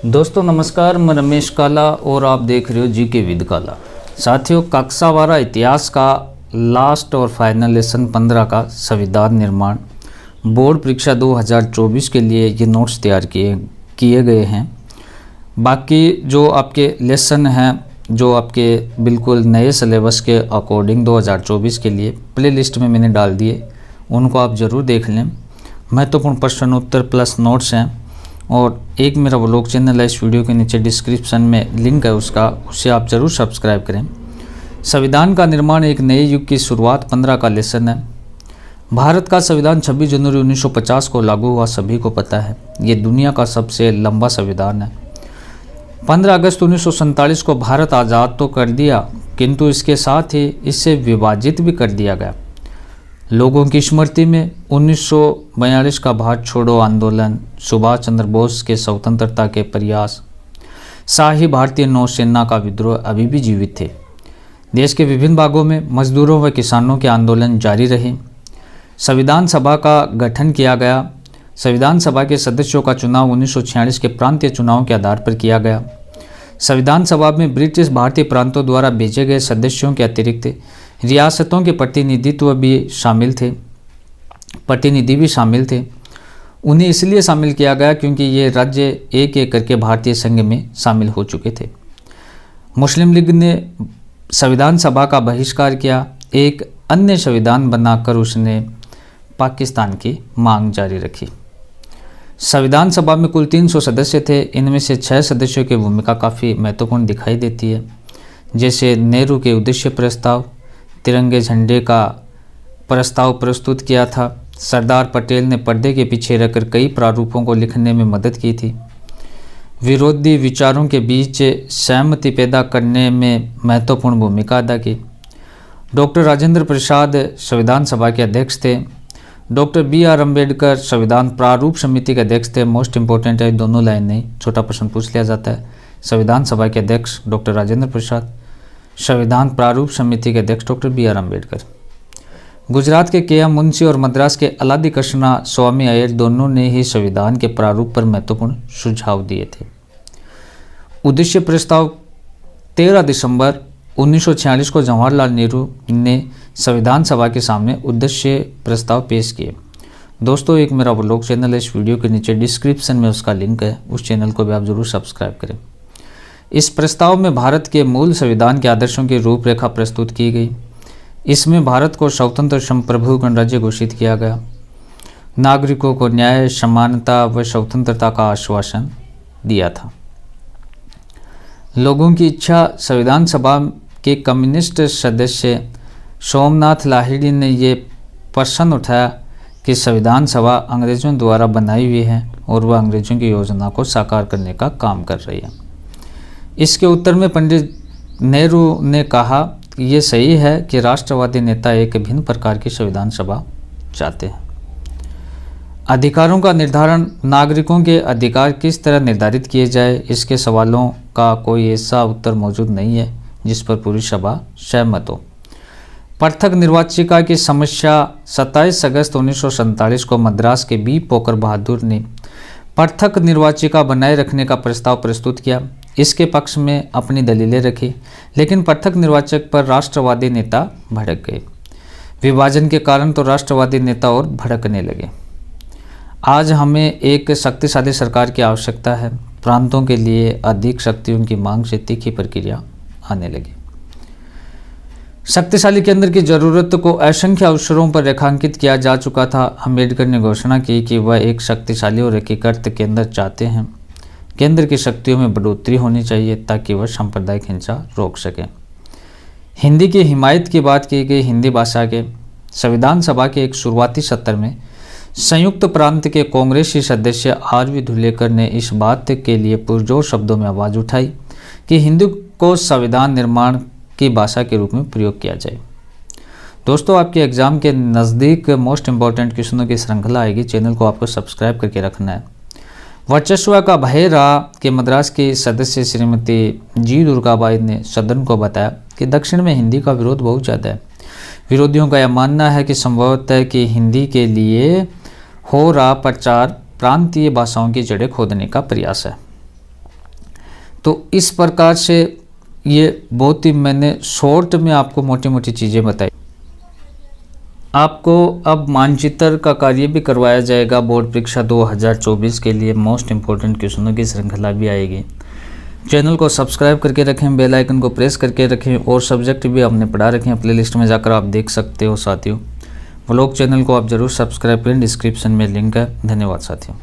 दोस्तों नमस्कार, मैं रमेश काला और आप देख रहे हो जी के विद काला। साथियों, कक्षा 12 इतिहास का लास्ट और फाइनल लेसन 15 का संविधान निर्माण बोर्ड परीक्षा 2024 के लिए ये नोट्स तैयार किए गए हैं। बाकी जो आपके लेसन हैं जो आपके बिल्कुल नए सिलेबस के अकॉर्डिंग 2024 के लिए प्ले लिस्ट में मैंने डाल दिए, उनको आप ज़रूर देख लें। महत्वपूर्ण प्रश्न उत्तर प्लस नोट्स हैं और एक मेरा व्लॉग चैनल है, इस वीडियो के नीचे डिस्क्रिप्शन में लिंक है उसका, उसे आप ज़रूर सब्सक्राइब करें। संविधान का निर्माण एक नए युग की शुरुआत 15 का लेसन है। भारत का संविधान 26 जनवरी 1950 को लागू हुआ, सभी को पता है। ये दुनिया का सबसे लंबा संविधान है। 15 अगस्त 1947 को भारत आज़ाद तो कर दिया, किंतु इसके साथ ही इसे विभाजित भी कर दिया गया। लोगों की स्मृति में 1942 का भारत छोड़ो आंदोलन, सुभाष चंद्र बोस के स्वतंत्रता के प्रयास, शाही भारतीय नौसेना का विद्रोह अभी भी जीवित थे। देश के विभिन्न भागों में मजदूरों व किसानों के आंदोलन जारी रहे। संविधान सभा का गठन किया गया। संविधान सभा के सदस्यों का चुनाव 1946 के प्रांतीय चुनाव के आधार पर किया गया। संविधान सभा में ब्रिटिश भारतीय प्रांतों द्वारा भेजे गए सदस्यों के अतिरिक्त रियासतों के प्रतिनिधि भी शामिल थे। उन्हें इसलिए शामिल किया गया क्योंकि ये राज्य एक एक करके भारतीय संघ में शामिल हो चुके थे। मुस्लिम लीग ने संविधान सभा का बहिष्कार किया। एक अन्य संविधान बनाकर उसने पाकिस्तान की मांग जारी रखी। संविधान सभा में कुल 300 सदस्य थे। इनमें से 6 सदस्यों की भूमिका काफ़ी महत्वपूर्ण दिखाई देती है, जैसे नेहरू के उद्देश्य प्रस्ताव, तिरंगे झंडे का प्रस्ताव प्रस्तुत किया था। सरदार पटेल ने पर्दे के पीछे रहकर कई प्रारूपों को लिखने में मदद की थी। विरोधी विचारों के बीच सहमति पैदा करने में महत्वपूर्ण भूमिका अदा की। डॉक्टर राजेंद्र प्रसाद संविधान सभा के अध्यक्ष थे। डॉक्टर BR अम्बेडकर संविधान प्रारूप समिति के अध्यक्ष थे। मोस्ट इंपॉर्टेंट है, दोनों लाइन नहीं, छोटा प्रश्न पूछ लिया जाता है। संविधान सभा के अध्यक्ष डॉक्टर राजेंद्र प्रसाद, संविधान प्रारूप समिति के अध्यक्ष डॉक्टर BR अम्बेडकर। गुजरात के KM मुंशी और मद्रास के अलादी कृष्णा स्वामी अय्यर दोनों ने ही संविधान के प्रारूप पर महत्वपूर्ण सुझाव दिए थे। उद्देश्य प्रस्ताव 13 दिसंबर 1946 को जवाहरलाल नेहरू ने संविधान सभा के सामने उद्देश्य प्रस्ताव पेश किए। दोस्तों, एक मेरा व्लॉग चैनल है, इस वीडियो के नीचे डिस्क्रिप्शन में उसका लिंक है, उस चैनल को भी आप जरूर सब्सक्राइब करें। इस प्रस्ताव में भारत के मूल संविधान के आदर्शों की रूपरेखा प्रस्तुत की गई। इसमें भारत को स्वतंत्र संप्रभु गणराज्य घोषित किया गया। नागरिकों को न्याय, समानता व स्वतंत्रता का आश्वासन दिया था। लोगों की इच्छा। संविधान सभा के कम्युनिस्ट सदस्य सोमनाथ लाहिड़ी ने ये प्रश्न उठाया कि संविधान सभा अंग्रेजों द्वारा बनाई हुई है और वह अंग्रेजों की योजना को साकार करने का काम कर रही है। इसके उत्तर में पंडित नेहरू ने कहा कि ये सही है कि राष्ट्रवादी नेता एक भिन्न प्रकार की संविधान सभा चाहते हैं। अधिकारों का निर्धारण। नागरिकों के अधिकार किस तरह निर्धारित किए जाए, इसके सवालों का कोई ऐसा उत्तर मौजूद नहीं है जिस पर पूरी सभा सहमत हो। पृथक निर्वाचिका की समस्या। 27 अगस्त 1947 को मद्रास के B. पोकर बहादुर ने पृथक निर्वाचिका बनाए रखने का प्रस्ताव प्रस्तुत किया। इसके पक्ष में अपनी दलीलें रखी, लेकिन पृथक निर्वाचक पर राष्ट्रवादी नेता भड़क गए। विभाजन के कारण तो राष्ट्रवादी नेता और भड़कने लगे। आज हमें एक शक्तिशाली सरकार की आवश्यकता है। प्रांतों के लिए अधिक शक्तियों की मांग से तीखी प्रक्रिया आने लगी। शक्तिशाली केंद्र की जरूरत को असंख्य अवसरों पर रेखांकित किया जा चुका था। अम्बेडकर ने घोषणा की कि वह एक शक्तिशाली और एकीकृत केंद्र चाहते हैं। केंद्र की शक्तियों में बढ़ोतरी होनी चाहिए ताकि वह सांप्रदायिक हिंसा रोक सके। हिंदी की हिमायत की बात की गई। हिंदी भाषा के संविधान सभा के एक शुरुआती सत्र में संयुक्त प्रांत के कांग्रेसी सदस्य RV धुलेकर ने इस बात के लिए पुरजोर शब्दों में आवाज़ उठाई कि हिंदी को संविधान निर्माण की भाषा के रूप में प्रयोग किया जाए। दोस्तों, आपके एग्जाम के नज़दीक मोस्ट इंपॉर्टेंट क्वेश्चनों की श्रृंखला आएगी, चैनल को आपको सब्सक्राइब करके रखना है। वर्चस्व का भय रहा कि मद्रास की सदस्य श्रीमती G. दुर्गाबाई ने सदन को बताया कि दक्षिण में हिंदी का विरोध बहुत ज़्यादा है। विरोधियों का यह मानना है कि संभवतः कि हिंदी के लिए हो रहा प्रचार प्रांतीय भाषाओं की जड़ें खोदने का प्रयास है। तो इस प्रकार से ये बहुत ही मैंने शॉर्ट में आपको मोटी मोटी चीज़ें बताई। आपको अब मानचित्र का कार्य भी करवाया जाएगा। बोर्ड परीक्षा 2024 के लिए मोस्ट इम्पोर्टेंट क्वेश्चनों की श्रृंखला भी आएगी। चैनल को सब्सक्राइब करके रखें, बेल आइकन को प्रेस करके रखें, और सब्जेक्ट भी हमने पढ़ा रखे हैं, प्लेलिस्ट में जाकर आप देख सकते हो। साथियों व्लॉग चैनल को आप जरूर सब्सक्राइब करें, डिस्क्रिप्शन में लिंक है। धन्यवाद साथियों।